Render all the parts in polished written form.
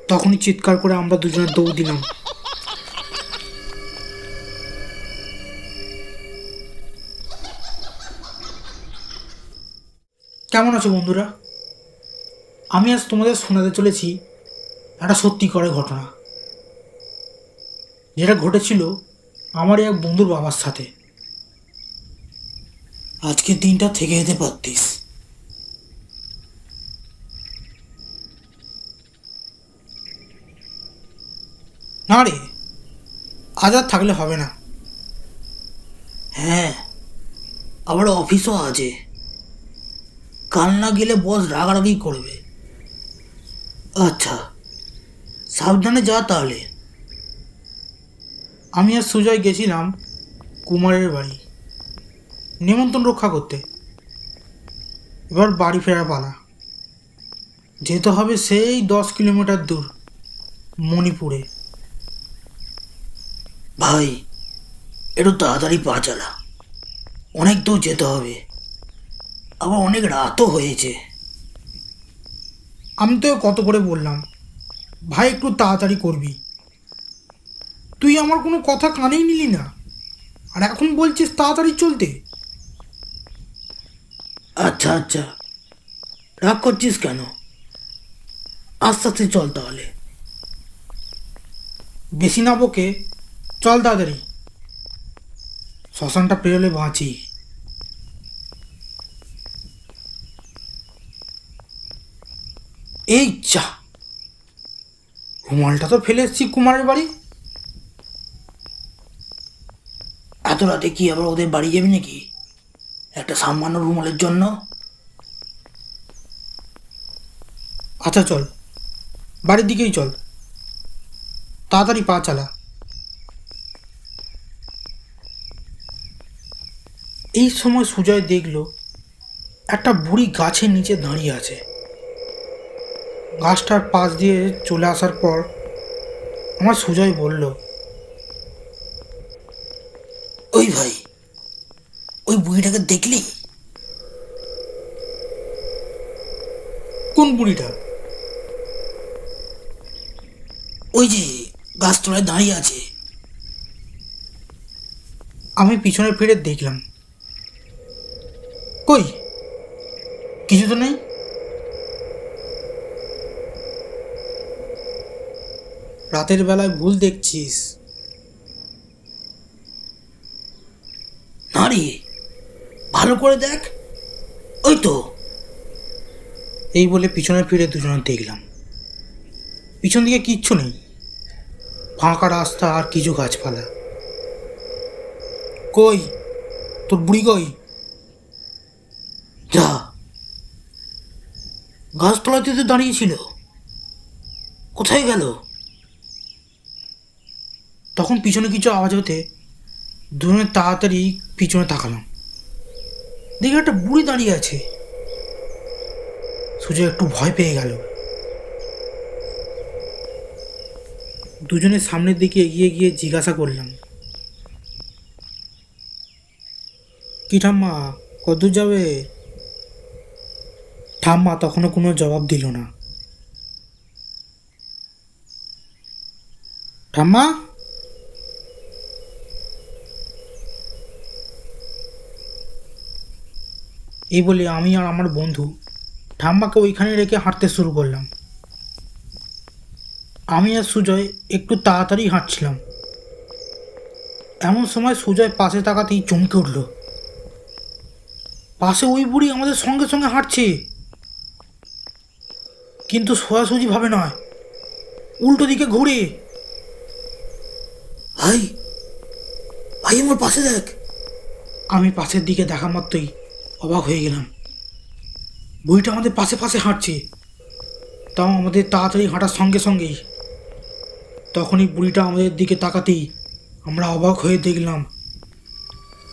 তখনই চিৎকার করে আমরা দুজনে দৌড় দিলাম। কেমন আছো বন্ধুরা? আমি আজ তোমাদের শোনাতে চলেছি একটা সত্যিকারের ঘটনা, যেটা ঘটেছিল আমারই এক বন্ধুর বাবার সাথে। আজকের দিনটা থেকে যেতে পারতিস। না রে, আজ আর থাকলে হবে না। হ্যাঁ, আবার অফিসও আছে। কাল না গেলে বস রাগারাগি করবে। আচ্ছা, সাবধানে যা তাহলে। আমি আর সুজয় গেছিলাম কুমারের বাড়ি নিমন্ত্রণ রক্ষা করতে। এবার বাড়ি ফেরার পালা। যেতে হবে সেই 10 কিলোমিটার দূর, মণিপুরে। ভাই, একটু তাড়াতাড়ি পা চালা, অনেক দূর যেতে হবে, আবার অনেক রাতও হয়েছে। আমি তো কত করে বললাম, ভাই একটু তাড়াতাড়ি করবি। তুই আমার কোনো কথা কানেই নিলি না, আর এখন বলছিস তাড়াতাড়ি চলতে। আচ্ছা আচ্ছা, রাগ করছিস কেন? আস্তে আস্তে চল তাহলে। বেশি না বকে চল তাড়াতাড়ি, শ্মশানটা পেরোলে বাঁচি। এই যা, রুমালটা তো ফেলে এসছি কুমারের বাড়ি। এত রাতে কি আবার ওদের বাড়ি যাবি নাকি একটা সামান্য রুমালের জন্য? আচ্ছা চল, বাড়ির দিকেই চল, তাড়াতাড়ি পা চালা। এই সময় সুজয় দেখল একটা বুড়ি গাছের নিচে দাঁড়িয়ে আছে। গাছটার পাশ দিয়ে চলে আসার পর আমার সুজয় বলল, ওই ভাই, ওই বুড়িটাকে দেখলি? কোন বুড়িটা? ওই যে গাছতলায় দাঁড়িয়ে আছে। আমি পিছনে ফিরে দেখলাম, কই কিছু তো নেই। রাতের বেলায় ভুল দেখছিস। না রে, ভালো করে দেখ, ওই তো। এই বলে পিছনে ফিরে দুজনে দেখলাম, পিছন দিকে কিচ্ছু নেই, ফাঁকা রাস্তা আর কিছু গাছপালা। কই তোর বুড়ি কই? যা, গাছতলাতে তো দাঁড়িয়েছিল, কোথায় গেল? তখন পিছনে কিছু আওয়াজ হতে দুজনে তাড়াতাড়ি পিছনে তাকালাম, দেখি একটা বুড়ি দাঁড়িয়ে আছে। সুজয় একটু ভয় পেয়ে গেল। দুজনের সামনের দিকে এগিয়ে গিয়ে জিজ্ঞাসা করলাম, কি ঠাম্মা, কতদূর যাবে? ঠাম্মা তখনও কোনো জবাব দিল না। ঠাম্মা, এই বলে আমি আর আমার বন্ধু ঠাম্মাকে ওইখানে রেখে হাঁটতে শুরু করলাম। আমি আর সুজয় একটু তাড়াতাড়ি হাঁটছিলাম। এমন সময় সুজয় পাশে তাকাতেই চমকে উঠল, পাশে ওই বুড়ি আমাদের সঙ্গে সঙ্গে হাঁটছে, কিন্তু সোজাসুজিভাবে নয়, উল্টো দিকে ঘুরে। ভাই, ভাই আমার পাশে দেখ। আমি পাশের দিকে দেখা মাত্রই অবাক হয়ে গেলাম, বুড়িটা আমাদের পাশে পাশে হাঁটছে, তাও আমাদের তাড়াতাড়ি হাঁটার সঙ্গে সঙ্গেই। তখনই বুড়িটা আমাদের দিকে তাকাতেই আমরা অবাক হয়ে দেখলাম,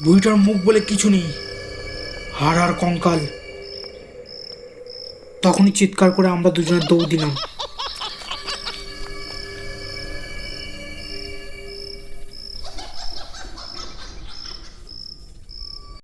বুড়িটার মুখ বলে কিছু নেই, হাড় আর কঙ্কাল। তখনই চিৎকার করে আমরা দুজনে দৌড় দিলাম।